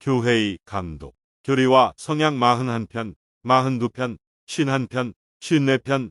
교회의 감독. 교리와 성약 41편, 42편, 51편, 54편,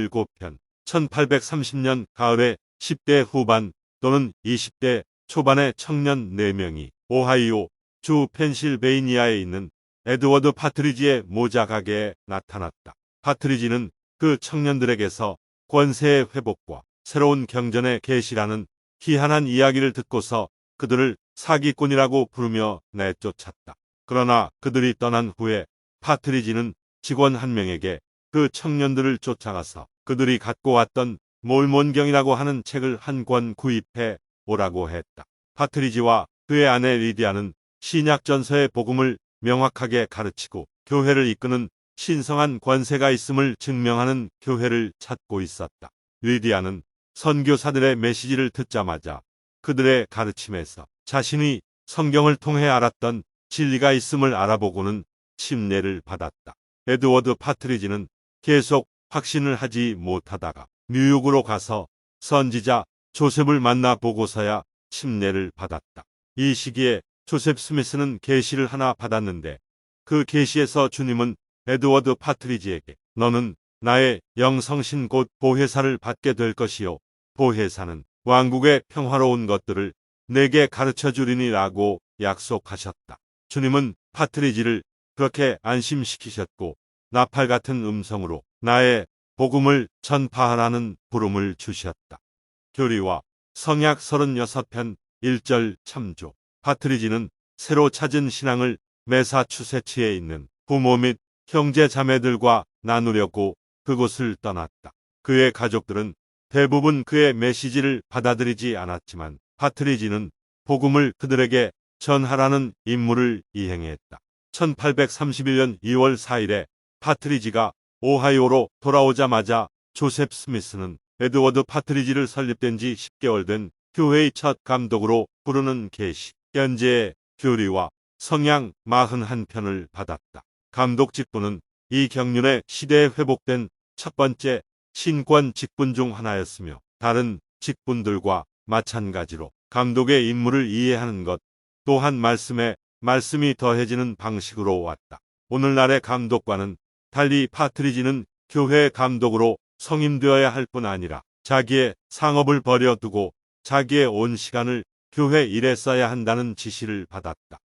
57편. 1830년 가을에 10대 후반 또는 20대 초반의 청년 4명이 오하이오 주 펜실베이니아에 있는 에드워드 파트리지의 모자 가게에 나타났다. 파트리지는 그 청년들에게서 권세의 회복과 새로운 경전의 계시라는 희한한 이야기를 듣고서 그들을 사기꾼이라고 부르며 내쫓았다. 그러나 그들이 떠난 후에 파트리지는 직원 한 명에게 그 청년들을 쫓아가서 그들이 갖고 왔던 몰몬경이라고 하는 책을 한 권 구입해 오라고 했다. 파트리지와 그의 아내 리디아는 신약전서의 복음을 명확하게 가르치고 교회를 이끄는 신성한 권세가 있음을 증명하는 교회를 찾고 있었다. 리디아는 선교사들의 메시지를 듣자마자 그들의 가르침에서 자신이 성경을 통해 알았던 진리가 있음을 알아보고는 침례를 받았다. 에드워드 파트리지는 계속 확신을 하지 못하다가 뉴욕으로 가서 선지자 조셉을 만나 보고서야 침례를 받았다. 이 시기에 조셉 스미스는 계시를 하나 받았는데 그 계시에서 주님은 에드워드 파트리지에게 너는 나의 영성신 곧 보혜사를 받게 될 것이요 보혜사는 왕국의 평화로운 것들을 내게 가르쳐 주리니라고 약속하셨다. 주님은 파트리지를 그렇게 안심시키셨고 나팔 같은 음성으로 나의 복음을 전파하라는 부름을 주셨다. 교리와 성약 36편 1절 참조. 파트리지는 새로 찾은 신앙을 매사추세츠에 있는 부모 및 형제 자매들과 나누려고 그곳을 떠났다. 그의 가족들은 대부분 그의 메시지를 받아들이지 않았지만 파트리지는 복음을 그들에게 전하라는 임무를 이행했다. 1831년 2월 4일에 파트리지가 오하이오로 돌아오자마자 조셉 스미스는 에드워드 파트리지를 설립된 지 10개월 된 교회의 첫 감독으로 부르는 계시, 현재의 교리와 성양 41편을 받았다. 감독 직분은 이 경륜의 시대에 회복된 첫 번째 신권 직분 중 하나였으며 다른 직분들과 마찬가지로 감독의 임무를 이해하는 것 또한 말씀에 말씀이 더해지는 방식으로 왔다. 오늘날의 감독과는 달리 파트리지는 교회 감독으로 성임되어야 할 뿐 아니라 자기의 상업을 버려두고 자기의 온 시간을 교회 일에 써야 한다는 지시를 받았다.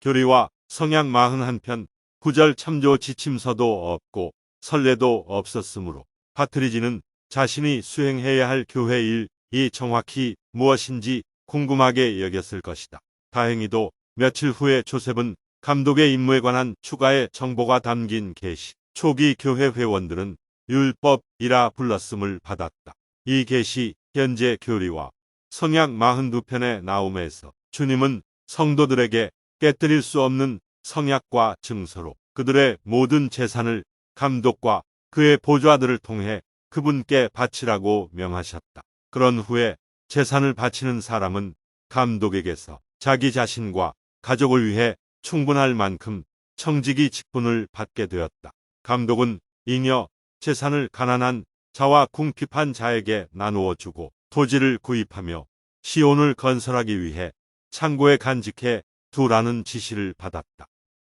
교리와 성약 41편 9절 참조 지침서도 없고 선례도 없었으므로 파트리지는 자신이 수행해야 할 교회 일이 정확히 무엇인지 궁금하게 여겼을 것이다. 다행히도 며칠 후에 조셉은 감독의 임무에 관한 추가의 정보가 담긴 계시, 초기 교회 회원들은 율법이라 불렀음을 받았다. 이 계시, 현재 교리와 성약 42편의 나옴에서 주님은 성도들에게 깨뜨릴 수 없는 성약과 증서로 그들의 모든 재산을 감독과 그의 보좌들을 통해 그분께 바치라고 명하셨다. 그런 후에 재산을 바치는 사람은 감독에게서 자기 자신과 가족을 위해 충분할 만큼 청지기 직분을 받게 되었다. 감독은 잉여 재산을 가난한 자와 궁핍한 자에게 나누어 주고 토지를 구입하며 시온을 건설하기 위해 창고에 간직해 두라는 지시를 받았다.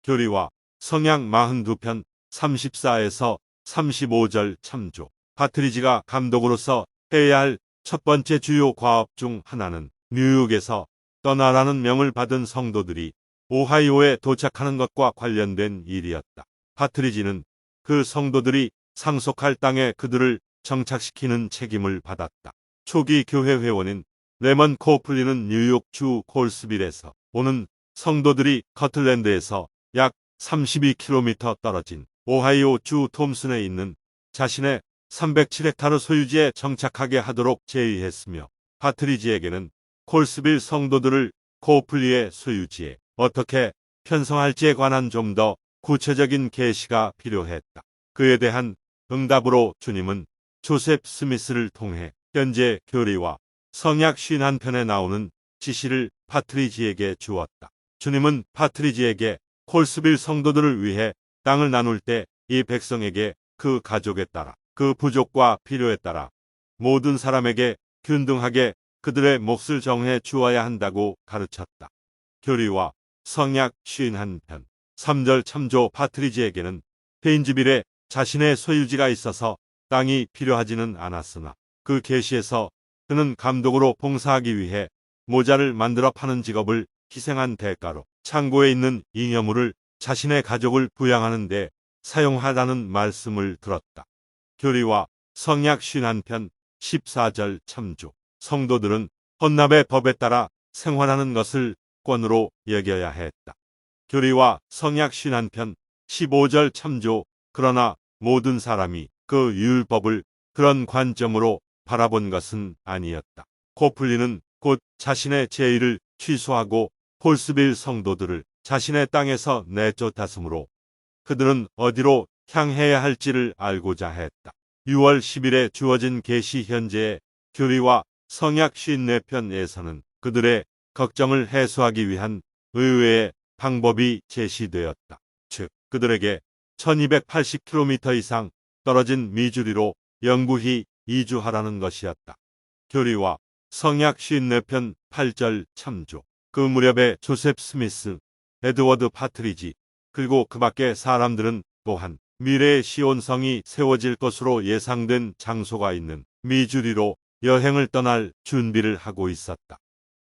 교리와 성약 42편 34에서 35절 참조. 파트리지가 감독으로서 해야 할 첫 번째 주요 과업 중 하나는 뉴욕에서 떠나라는 명을 받은 성도들이 오하이오에 도착하는 것과 관련된 일이었다. 파트리지는 그 성도들이 상속할 땅에 그들을 정착시키는 책임을 받았다. 초기 교회 회원인 레먼 코플리는 뉴욕 주 콜스빌에서 오는 성도들이 커틀랜드에서 약 32km 떨어진 오하이오 주 톰슨에 있는 자신의 307헥타르 소유지에 정착하게 하도록 제의했으며 파트리지에게는 콜스빌 성도들을 코플리의 소유지에 어떻게 편성할지에 관한 좀 더 구체적인 계시가 필요했다. 그에 대한 응답으로 주님은 조셉 스미스를 통해 현재 교리와 성약 51편에 나오는 지시를 파트리지에게 주었다. 주님은 파트리지에게 콜스빌 성도들을 위해 땅을 나눌 때 이 백성에게 그 가족에 따라 그 부족과 필요에 따라 모든 사람에게 균등하게 그들의 몫을 정해 주어야 한다고 가르쳤다. 교리와 성약 51편 3절 참조 파트리지에게는 페인즈빌에 자신의 소유지가 있어서 땅이 필요하지는 않았으나 그 계시에서 그는 감독으로 봉사하기 위해 모자를 만들어 파는 직업을 희생한 대가로 창고에 있는 잉여물을 자신의 가족을 부양하는 데 사용하라는 말씀을 들었다. 교리와 성약 51편 14절 참조. 성도들은 헌납의 법에 따라 생활하는 것을 권으로 여겨야 했다. 교리와 성약 51편 15절 참조. 그러나 모든 사람이 그 율법을 그런 관점으로 바라본 것은 아니었다. 코플리는 곧 자신의 제의를 취소하고 폴스빌 성도들을 자신의 땅에서 내쫓았으므로 그들은 어디로 향해야 할지를 알고자 했다. 6월 10일에 주어진 계시 현재의 교리와 성약 54편에서는 그들의 걱정을 해소하기 위한 의외의 방법이 제시되었다. 즉, 그들에게 1280km 이상 떨어진 미주리로 영구히 이주하라는 것이었다. 교리와 성약 54편 8절 참조. 그 무렵에 조셉 스미스, 에드워드 파트리지, 그리고 그 밖의 사람들은 또한 미래의 시온성이 세워질 것으로 예상된 장소가 있는 미주리로 여행을 떠날 준비를 하고 있었다.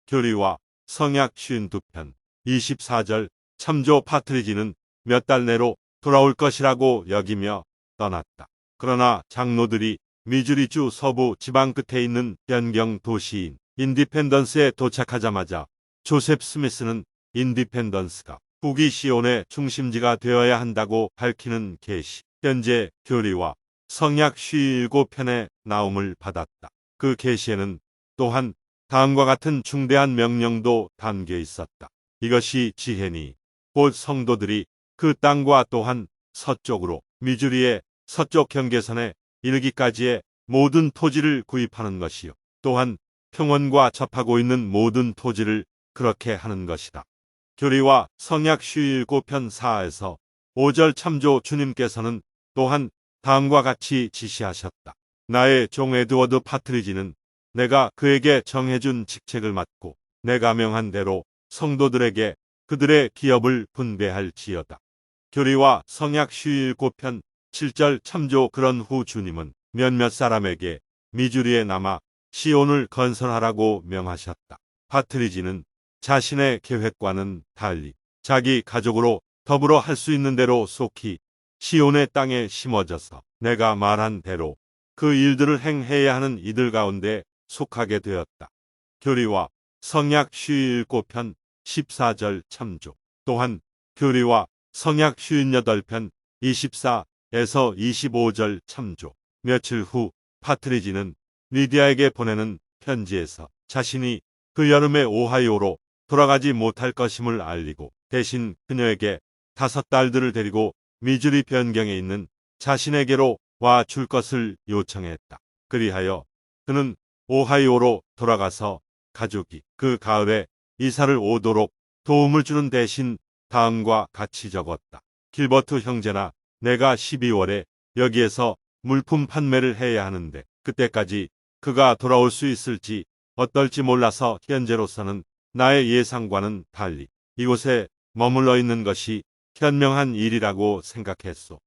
교리와 성약 52편 24절 참조. 파트리지는 몇 달 내로 돌아올 것이라고 여기며 떠났다. 그러나 장로들이 미주리주 서부 지방 끝에 있는 변경 도시인 인디펜던스에 도착하자마자 조셉 스미스는 인디펜던스가 북이 시온의 중심지가 되어야 한다고 밝히는 계시, 현재 교리와 성약 57편의 나옴을 받았다. 그 계시에는 또한 다음과 같은 중대한 명령도 담겨 있었다. 이것이 지혜니 곧 성도들이 그 땅과 또한 서쪽으로 미주리의 서쪽 경계선에 이르기까지의 모든 토지를 구입하는 것이요. 또한 평원과 접하고 있는 모든 토지를 그렇게 하는 것이다. 교리와 성약 57편 4에서 5절 참조. 주님께서는 또한 다음과 같이 지시하셨다. 나의 종 에드워드 파트리지는 내가 그에게 정해준 직책을 맡고 내가 명한 대로 성도들에게 그들의 기업을 분배할지어다. 교리와 성약 57편 7절 참조. 그런 후 주님은 몇몇 사람에게 미주리에 남아 시온을 건설하라고 명하셨다. 파트리지는 자신의 계획과는 달리 자기 가족으로 더불어 할 수 있는 대로 속히 시온의 땅에 심어져서 내가 말한 대로 그 일들을 행해야 하는 이들 가운데 속하게 되었다. 교리와 성약 57편 14절 참조. 또한 교리와 성약 58편 24에서 25절 참조. 며칠 후 파트리지는 리디아에게 보내는 편지에서 자신이 그 여름에 오하이오로 돌아가지 못할 것임을 알리고 대신 그녀에게 5딸들을 데리고 미주리 변경에 있는 자신에게로 와 줄 것을 요청했다. 그리하여 그는 오하이오로 돌아가서 가족이 그 가을에 이사를 오도록 도움을 주는 대신 다음과 같이 적었다. 길버트 형제나 내가 12월에 여기에서 물품 판매를 해야 하는데 그때까지 그가 돌아올 수 있을지 어떨지 몰라서 현재로서는 나의 예상과는 달리 이곳에 머물러 있는 것이 현명한 일이라고 생각했소.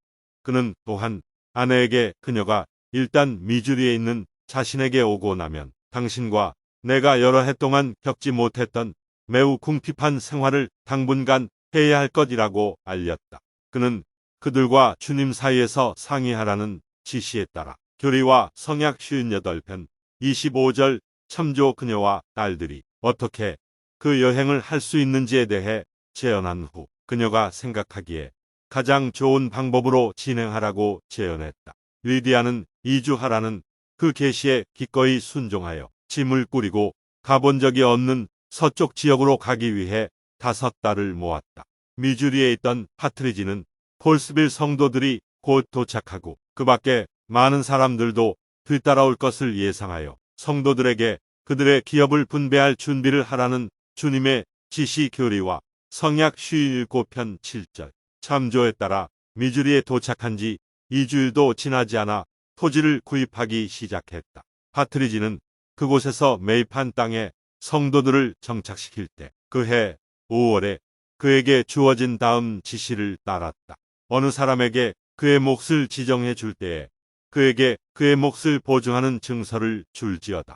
그는 또한 아내에게 그녀가 일단 미주리에 있는 자신에게 오고 나면 당신과 내가 여러 해 동안 겪지 못했던 매우 궁핍한 생활을 당분간 해야 할 것이라고 알렸다. 그는 그들과 주님 사이에서 상의하라는 지시에 따라 교리와 성약 58편 25절 참조. 그녀와 딸들이 어떻게 그 여행을 할 수 있는지에 대해 제언한 후 그녀가 생각하기에 가장 좋은 방법으로 진행하라고 제언했다. 리디아는 이주하라는 그 계시에 기꺼이 순종하여 짐을 꾸리고 가본 적이 없는 서쪽 지역으로 가기 위해 5달을 모았다. 미주리에 있던 파트리지는 폴스빌 성도들이 곧 도착하고 그 밖에 많은 사람들도 뒤따라올 것을 예상하여 성도들에게 그들의 기업을 분배할 준비를 하라는 주님의 지시 교리와 성약 57편 7절 참조에 따라 미주리에 도착한 지 2주일도 지나지 않아 토지를 구입하기 시작했다. 파트리지는 그곳에서 매입한 땅에 성도들을 정착시킬 때 그 해 5월에 그에게 주어진 다음 지시를 따랐다. 어느 사람에게 그의 몫을 지정해 줄 때에 그에게 그의 몫을 보증하는 증서를 줄지어다.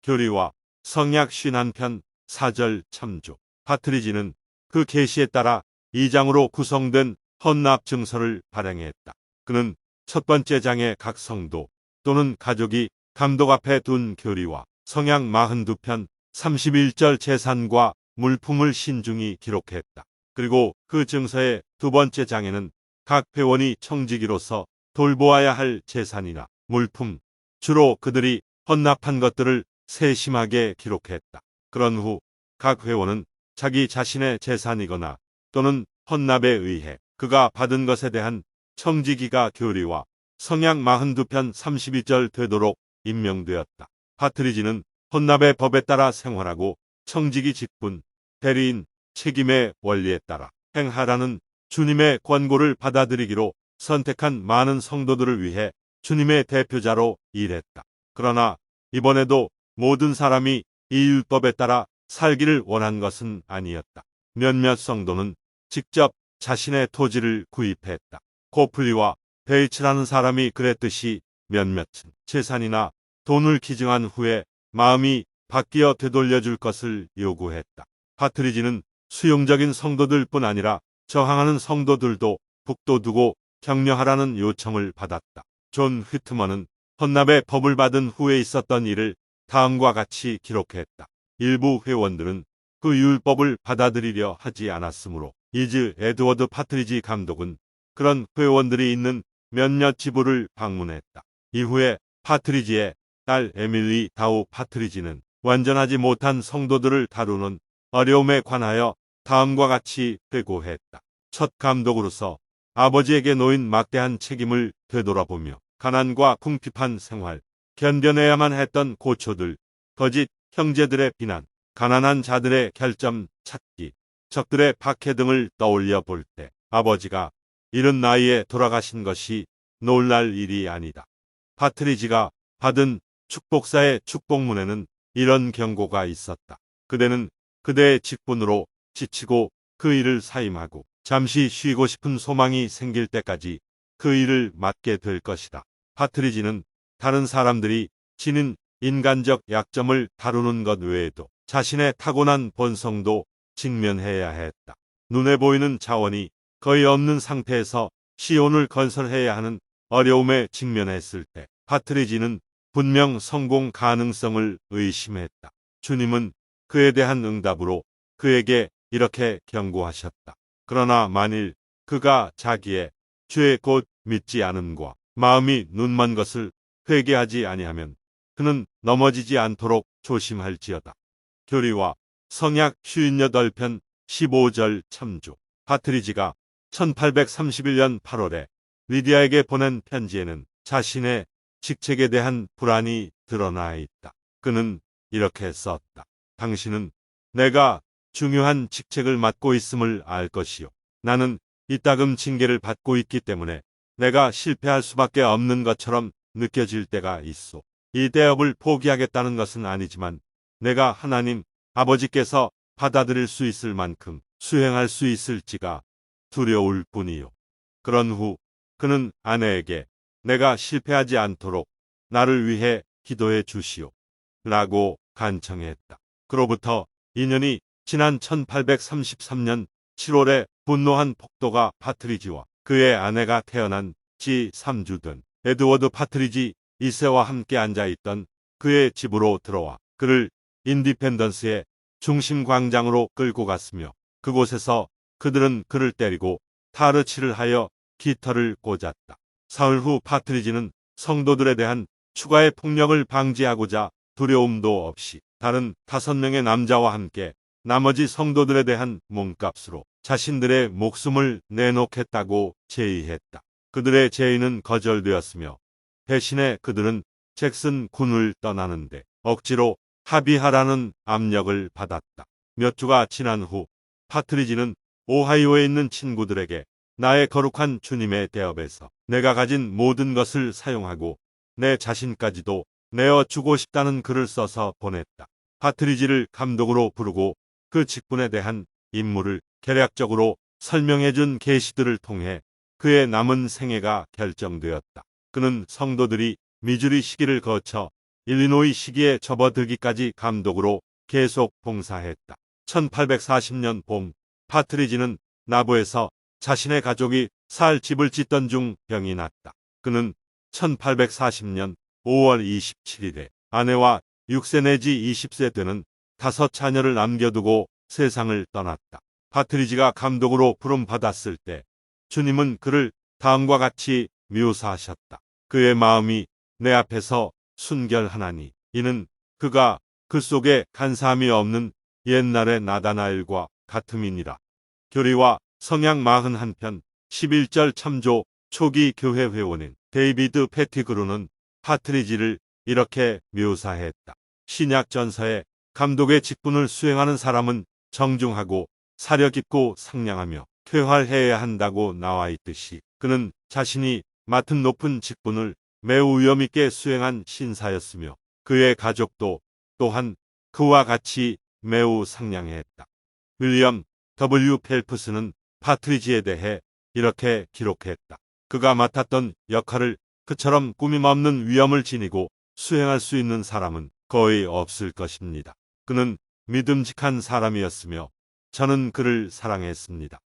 교리와 성약 51편 4절 첨주. 파트리지는 그 계시에 따라 2장으로 구성된 헌납 증서를 발행했다. 그는 첫 번째 장에 각 성도 또는 가족이 감독 앞에 둔 교리와 성약 42편 31절 재산과 물품을 신중히 기록했다. 그리고 그 증서의 두 번째 장에는 각 회원이 청지기로서 돌보아야 할 재산이나 물품, 주로 그들이 헌납한 것들을 세심하게 기록했다. 그런 후 각 회원은 자기 자신의 재산이거나 또는 헌납에 의해 그가 받은 것에 대한 청지기가 교리와 성약 42편 32절 되도록 임명되었다. 파트리지는 헌납의 법에 따라 생활하고 청지기 직분, 대리인, 책임의 원리에 따라 행하라는 주님의 권고를 받아들이기로 선택한 많은 성도들을 위해 주님의 대표자로 일했다. 그러나 이번에도 모든 사람이 이 율법에 따라 살기를 원한 것은 아니었다. 몇몇 성도는 직접 자신의 토지를 구입했다. 코플리와 베이츠라는 사람이 그랬듯이 몇몇은 재산이나 돈을 기증한 후에 마음이 바뀌어 되돌려줄 것을 요구했다. 파트리지는 수용적인 성도들뿐 아니라 저항하는 성도들도 북돋우고 격려하라는 요청을 받았다. 존 휘트먼은 헌납의 법을 받은 후에 있었던 일을 다음과 같이 기록했다. 일부 회원들은 그 율법을 받아들이려 하지 않았으므로 이즈 에드워드 파트리지 감독은 그런 회원들이 있는 몇몇 지부를 방문했다. 이후에 파트리지의 딸 에밀리 다우 파트리지는 완전하지 못한 성도들을 다루는 어려움에 관하여 다음과 같이 회고했다. 첫 감독으로서 아버지에게 놓인 막대한 책임을 되돌아보며 가난과 궁핍한 생활, 견뎌내야만 했던 고초들, 거짓 형제들의 비난, 가난한 자들의 결점 찾기, 적들의 박해 등을 떠올려 볼 때 아버지가 이른 나이에 돌아가신 것이 놀랄 일이 아니다. 파트리지가 받은 축복사의 축복문에는 이런 경고가 있었다. 그대는 그대의 직분으로 지치고 그 일을 사임하고 잠시 쉬고 싶은 소망이 생길 때까지 그 일을 맡게 될 것이다. 파트리지는 다른 사람들이 지닌 인간적 약점을 다루는 것 외에도 자신의 타고난 본성도 직면해야 했다. 눈에 보이는 자원이 거의 없는 상태에서 시온을 건설해야 하는 어려움에 직면했을 때 파트리지는 분명 성공 가능성을 의심했다. 주님은 그에 대한 응답으로 그에게 이렇게 경고하셨다. 그러나 만일 그가 자기의 죄 곧 믿지 않음과 마음이 눈먼 것을 회개하지 아니하면 그는 넘어지지 않도록 조심할지어다. 교리와 성약 58편 15절 첨주. 파트리지가 1831년 8월에 리디아에게 보낸 편지에는 자신의 직책에 대한 불안이 드러나 있다. 그는 이렇게 썼다. 당신은 내가 중요한 직책을 맡고 있음을 알 것이요. 나는 이따금 징계를 받고 있기 때문에 내가 실패할 수밖에 없는 것처럼 느껴질 때가 있어. 이 대업을 포기하겠다는 것은 아니지만 내가 하나님 아버지께서 받아들일 수 있을 만큼 수행할 수 있을지가 두려울 뿐이요. 그런 후 그는 아내에게 내가 실패하지 않도록 나를 위해 기도해 주시오. 라고 간청했다. 그로부터 2년이 지난 1833년 7월에 분노한 폭도가 파트리지와 그의 아내가 태어난 지 3주 된 에드워드 파트리지 2세와 함께 앉아있던 그의 집으로 들어와 그를 인디펜던스의 중심 광장으로 끌고 갔으며 그곳에서 그들은 그를 때리고 타르치를 하여 깃털을 꽂았다. 사흘 후 파트리지는 성도들에 대한 추가의 폭력을 방지하고자 두려움도 없이 다른 5명의 남자와 함께 나머지 성도들에 대한 몸값으로 자신들의 목숨을 내놓겠다고 제의했다. 그들의 제의는 거절되었으며 대신에 그들은 잭슨 군을 떠나는데 억지로 합의하라는 압력을 받았다. 몇 주가 지난 후 파트리지는 오하이오에 있는 친구들에게 나의 거룩한 주님의 대업에서 내가 가진 모든 것을 사용하고 내 자신까지도 내어 주고 싶다는 글을 써서 보냈다. 파트리지를 감독으로 부르고 그 직분에 대한 임무를 개략적으로 설명해준 계시들을 통해 그의 남은 생애가 결정되었다. 그는 성도들이 미주리 시기를 거쳐 일리노이 시기에 접어들기까지 감독으로 계속 봉사했다. 1840년 봄, 파트리지는 나부에서 자신의 가족이 살 집을 짓던 중 병이 났다. 그는 1840년 5월 27일에 아내와 6세 내지 20세 되는 5 자녀를 남겨두고 세상을 떠났다. 파트리지가 감독으로 부름받았을 때 주님은 그를 다음과 같이 묘사하셨다. 그의 마음이 내 앞에서 순결하나니 이는 그가 그 속에 간사함이 없는 옛날의 나다나엘과 같음이니라. 교리와 성약 41편 11절 참조. 초기 교회 회원인 데이비드 패티그루는 파트리지를 이렇게 묘사했다. 신약 전서에 감독의 직분을 수행하는 사람은 정중하고 사려 깊고 상냥하며 쾌활해야 한다고 나와 있듯이 그는 자신이 맡은 높은 직분을 매우 위엄 있게 수행한 신사였으며 그의 가족도 또한 그와 같이 매우 상냥했다. 윌리엄 W. 펠프스는 파트리지에 대해 이렇게 기록했다. 그가 맡았던 역할을 그처럼 꾸밈없는 위엄을 지니고 수행할 수 있는 사람은 거의 없을 것입니다. 그는 믿음직한 사람이었으며 저는 그를 사랑했습니다.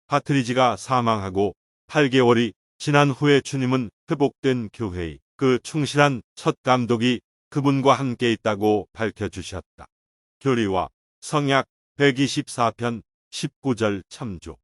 파트리지가 사망하고 8개월이 지난 후에 주님은 회복된 교회의 그 충실한 첫 감독이 그분과 함께 있다고 밝혀주셨다. 교리와 성약 124편 19절 참조.